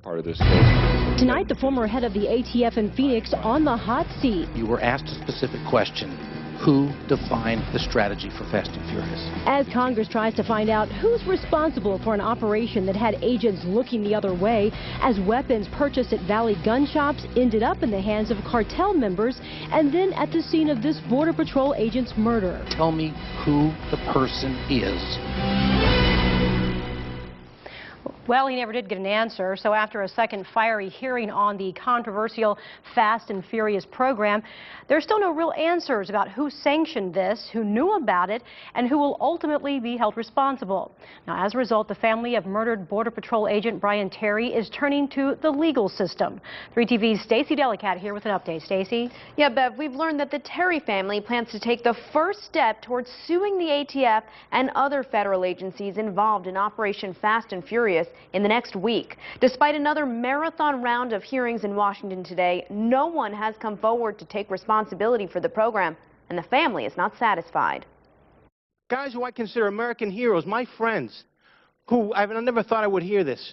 Part of this case. Tonight, the former head of the ATF in Phoenix on the hot seat. You were asked a specific question. Who defined the strategy for Fast and Furious? As Congress tries to find out who's responsible for an operation that had agents looking the other way, as weapons purchased at Valley gun shops ended up in the hands of cartel members, and then at the scene of this Border Patrol agent's murder. Tell me who the person is. Well, he never did get an answer, so after a second fiery hearing on the controversial Fast and Furious program, there's still no real answers about who sanctioned this, who knew about it, and who will ultimately be held responsible. Now, as a result, the family of murdered Border Patrol agent Brian Terry is turning to the legal system. 3TV's Stacey Delicat here with an update. Stacey? Yeah, Bev, we've learned that the Terry family plans to take the first step towards suing the ATF and other federal agencies involved in Operation Fast and Furious in the next week. Despite another marathon round of hearings in Washington today, no one has come forward to take responsibility for the program, and the family is not satisfied. Guys who I consider American heroes, my friends, who I never thought I would hear this,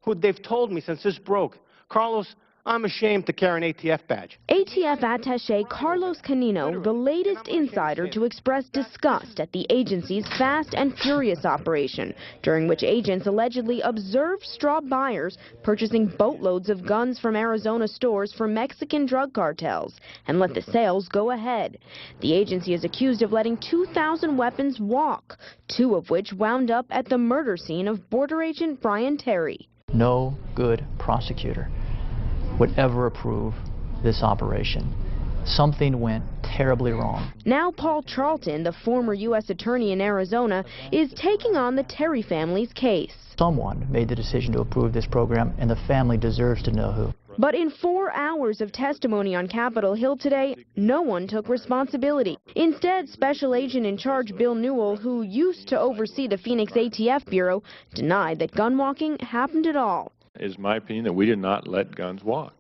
who they've told me since this broke. Carlos, I'm ashamed to carry an ATF badge. ATF attaché Carlos Canino, the latest insider to express disgust at the agency's Fast and Furious operation, during which agents allegedly observed straw buyers purchasing boatloads of guns from Arizona stores for Mexican drug cartels and let the sales go ahead. The agency is accused of letting 2,000 weapons walk, 2 of which wound up at the murder scene of border agent Brian Terry. No good prosecutor would ever approve this operation. Something went terribly wrong. Now Paul Charlton, the former U.S. attorney in Arizona, is taking on the Terry family's case. Someone made the decision to approve this program, and the family deserves to know who. But in 4 hours of testimony on Capitol Hill today, no one took responsibility. Instead, Special Agent in Charge Bill Newell, who used to oversee the Phoenix ATF Bureau, denied that gun walking happened at all. It is my opinion that we did not let guns walk.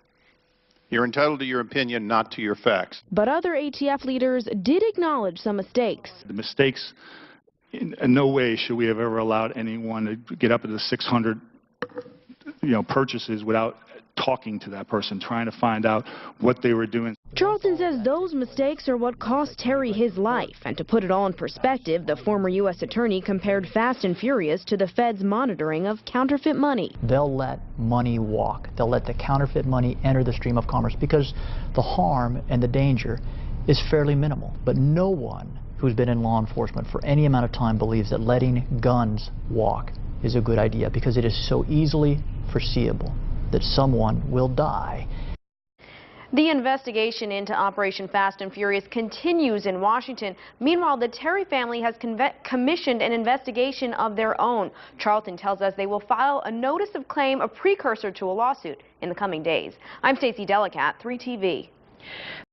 You're entitled to your opinion, not to your facts. But other ATF leaders did acknowledge some mistakes. The mistakes, in no way should we have ever allowed anyone to get up to the 600 purchases without talking to that person, trying to find out what they were doing. Charlton says those mistakes are what cost Terry his life. And to put it all in perspective, the former U.S. attorney compared Fast and Furious to the Fed's monitoring of counterfeit money. They'll let money walk. They'll let the counterfeit money enter the stream of commerce because the harm and the danger is fairly minimal. But no one who's been in law enforcement for any amount of time believes that letting guns walk is a good idea because it is so easily foreseeable that someone will die. The investigation into Operation Fast and Furious continues in Washington. Meanwhile, the Terry family has commissioned an investigation of their own. Charlton tells us they will file a notice of claim, a precursor to a lawsuit, in the coming days. I'm Stacey Delicat, 3TV.